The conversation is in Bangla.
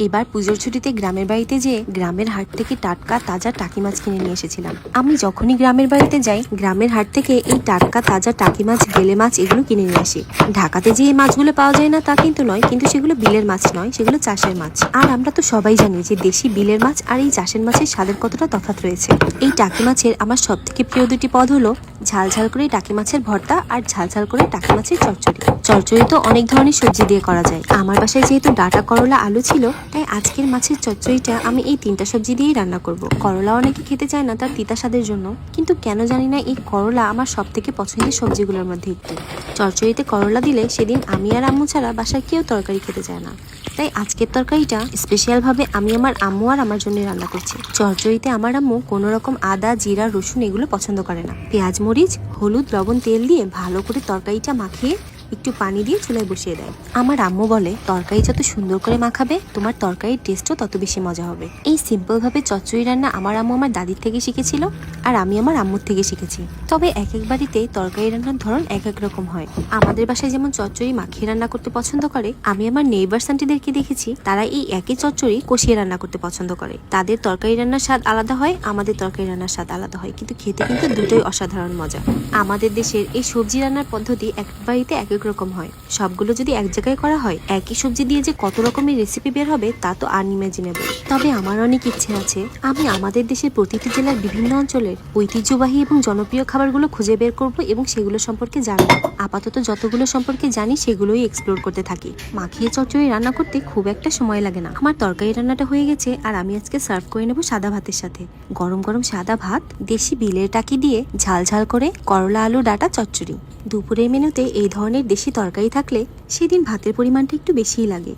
এবার পুজোর ছুটিতে গ্রামের বাড়িতে যেয়ে গ্রামের হাট থেকে টাটকা তাজা টাকি মাছ কিনে নিয়ে এসেছিলাম। আমি যখনই গ্রামের বাড়িতে যাই গ্রামের হাট থেকে এই টাটকা তাজা টাকি মাছ, বেলে মাছ এগুলো কিনে নিয়ে আসি। ঢাকাতে যে এই মাছগুলো পাওয়া যায় না তা কিন্তু নয়, কিন্তু সেগুলো বিলের মাছ নয়, সেগুলো চাষের মাছ। আর আমরা তো সবাই জানি যে দেশি বিলের মাছ আর এই চাষের মাছের স্বাদের কতটা তফাৎ রয়েছে। এই টাকি মাছের আমার সব থেকে প্রিয় দুটি পদ হলো ঝাল ঝাল করে টাকি মাছের ভর্তা আর ঝাল ঝাল করে টাকি মাছের চচ্চড়ি। চচ্চড়ি তো অনেক ধরনের সবজি দিয়ে করা যায়। আমার বাসায় যেহেতু ডাঁটা, করলা, আলু ছিল, তাই আজকের মাছের চচ্চড়িটা আমি এই তিনটা সবজি দিয়েই রান্না করব। করলা অনেকে খেতে চায় না তার তিতা স্বাদের জন্য, কিন্তু কেন জানি না এই করলা আমার সব থেকে পছন্দের সবজিগুলোর মধ্যে একটি। চচ্চড়িতে করলা দিলে সেদিন আমি আর আম্মু ছাড়া বাসায় কেউ তরকারি খেতে চায় না, তাই আজকের তরকারিটা স্পেশাল ভাবে আমি আমার আম্মু আর আমার জন্য রান্না করছি। চচ্চড়িতে আমার আম্মু কোনো রকম আদা, জিরা, রসুন এগুলো পছন্দ করে না। পেঁয়াজ, মরিচ, হলুদ, লবণ, তেল দিয়ে ভালো করে তরকারিটা মাখিয়ে একটু পানি দিয়ে চুলায় বসিয়ে দেয়। আমার আম্মু বলে, তরকারি যত সুন্দর করে মাখাবে তোমার তরকারির টেস্টও তত বেশি মজা হবে। এই সিম্পল ভাবে চচ্চড়ি রান্না আমার আম্মু আমার দাদির থেকে শিখেছিল, আর আমি আমার আম্মুর থেকে শিখেছি। তবে এক এক বাড়িতে তরকারি রান্নার ধরন এক এক রকম হয়। আমাদের বাসায় যেমন চচ্চড়ি মাখিয়ে রান্না করতে পছন্দ করে, আমি আমার নেইবার্স আন্টিদেরকে দেখেছি তারা এই একই চচ্চড়ি কষিয়ে রান্না করতে পছন্দ করে। তাদের তরকারি রান্নার স্বাদ আলাদা হয়, আমাদের তরকারি রান্নার স্বাদ আলাদা হয়, কিন্তু খেতে কিন্তু দুটোই অসাধারণ মজা। আমাদের দেশের এই সবজি রান্নার পদ্ধতি এক বাড়িতে এক এক রকম হয়। সবগুলো যদি এক জায়গায় করা হয়, একই সবজি দিয়ে যে কত রকমের রেসিপি বের হবে তা তো আনইমাজিনেবল। তবে আমার অনেক ইচ্ছে আছে আমি আমাদের দেশের প্রতিটি জেলার বিভিন্ন অঞ্চলের ঐতিহ্যবাহী এবং জনপ্রিয় খাবারগুলো খুঁজে বের করব এবং সেগুলো সম্পর্কে জানবো। আপাতত যতগুলো সম্পর্কে জানি সেগুলোই এক্সপ্লোর করতে থাকি। মাখিয়ে চচ্চড়ি রান্না করতে খুব একটা সময় লাগে না। আমার তরকারি রান্নাটা হয়ে গেছে, আর আমি আজকে সার্ভ করে নেব সাদা ভাতের সাথে। গরম গরম সাদা ভাত, দেশি বিলের টাকি দিয়ে ঝাল ঝাল করে করলা, আলু, ডাঁটা চচ্চড়ি। দুপুরের মেনুতে এই ধরনের দেশি তরকারি থাকলে সেদিন ভাতের পরিমাণটা একটু বেশিই লাগে।